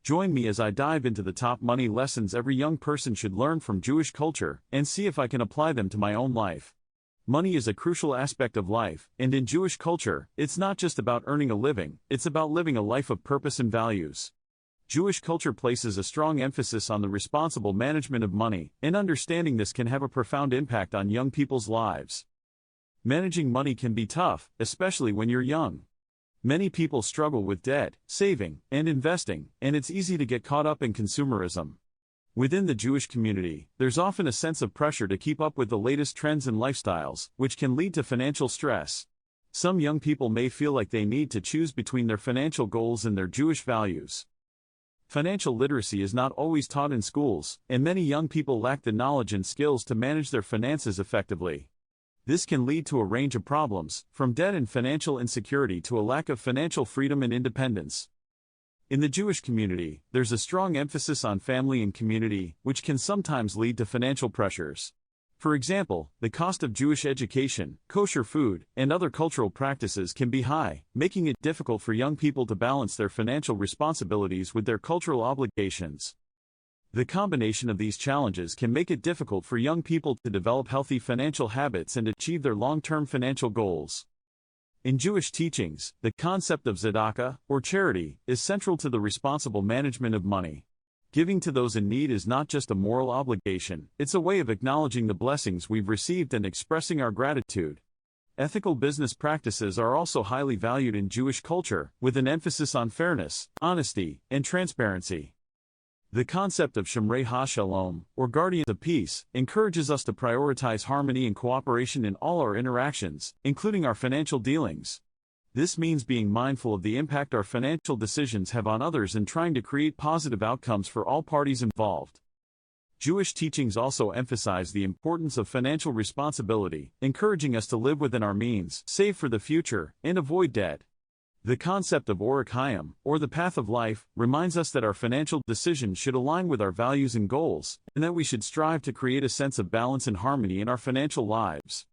Join me as I dive into the top money lessons every young person should learn from Jewish culture and see if I can apply them to my own life. Money is a crucial aspect of life, and in Jewish culture, it's not just about earning a living, it's about living a life of purpose and values. Jewish culture places a strong emphasis on the responsible management of money, and understanding this can have a profound impact on young people's lives. Managing money can be tough, especially when you're young. Many people struggle with debt, saving, and investing, and it's easy to get caught up in consumerism. Within the Jewish community, there's often a sense of pressure to keep up with the latest trends and lifestyles, which can lead to financial stress. Some young people may feel like they need to choose between their financial goals and their Jewish values. Financial literacy is not always taught in schools, and many young people lack the knowledge and skills to manage their finances effectively. This can lead to a range of problems, from debt and financial insecurity to a lack of financial freedom and independence. In the Jewish community, there's a strong emphasis on family and community, which can sometimes lead to financial pressures. For example, the cost of Jewish education, kosher food, and other cultural practices can be high, making it difficult for young people to balance their financial responsibilities with their cultural obligations. The combination of these challenges can make it difficult for young people to develop healthy financial habits and achieve their long-term financial goals. In Jewish teachings, the concept of tzedakah, or charity, is central to the responsible management of money. Giving to those in need is not just a moral obligation, it's a way of acknowledging the blessings we've received and expressing our gratitude. Ethical business practices are also highly valued in Jewish culture, with an emphasis on fairness, honesty, and transparency. The concept of Shomrei HaShalom, or guardians of peace, encourages us to prioritize harmony and cooperation in all our interactions, including our financial dealings. This means being mindful of the impact our financial decisions have on others and trying to create positive outcomes for all parties involved. Jewish teachings also emphasize the importance of financial responsibility, encouraging us to live within our means, save for the future, and avoid debt. The concept of Orach Hayim, or the path of life, reminds us that our financial decisions should align with our values and goals, and that we should strive to create a sense of balance and harmony in our financial lives.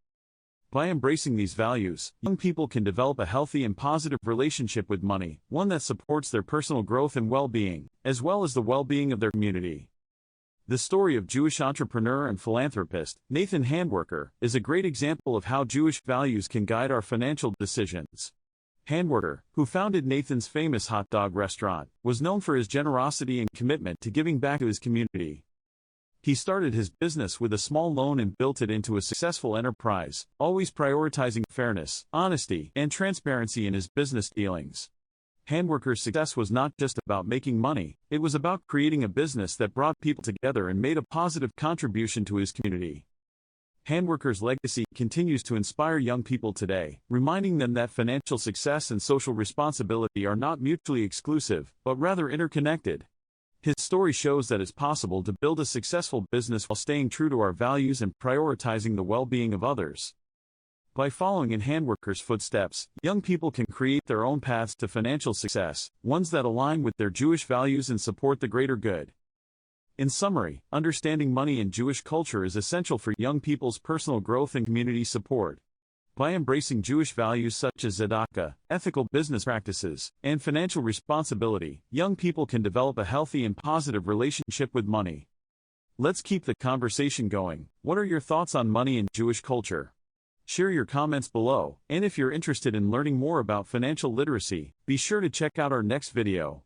By embracing these values, young people can develop a healthy and positive relationship with money, one that supports their personal growth and well-being, as well as the well-being of their community. The story of Jewish entrepreneur and philanthropist, Nathan Handwerker, is a great example of how Jewish values can guide our financial decisions. Handwerker, who founded Nathan's famous hot dog restaurant, was known for his generosity and commitment to giving back to his community. He started his business with a small loan and built it into a successful enterprise, always prioritizing fairness, honesty, and transparency in his business dealings. Handwerker's success was not just about making money, it was about creating a business that brought people together and made a positive contribution to his community. Handwerker's legacy continues to inspire young people today, reminding them that financial success and social responsibility are not mutually exclusive, but rather interconnected. His story shows that it's possible to build a successful business while staying true to our values and prioritizing the well-being of others. By following in Handwerker's footsteps, young people can create their own paths to financial success, ones that align with their Jewish values and support the greater good. In summary, understanding money in Jewish culture is essential for young people's personal growth and community support. By embracing Jewish values such as tzedakah, ethical business practices, and financial responsibility, young people can develop a healthy and positive relationship with money. Let's keep the conversation going. What are your thoughts on money in Jewish culture? Share your comments below, and if you're interested in learning more about financial literacy, be sure to check out our next video.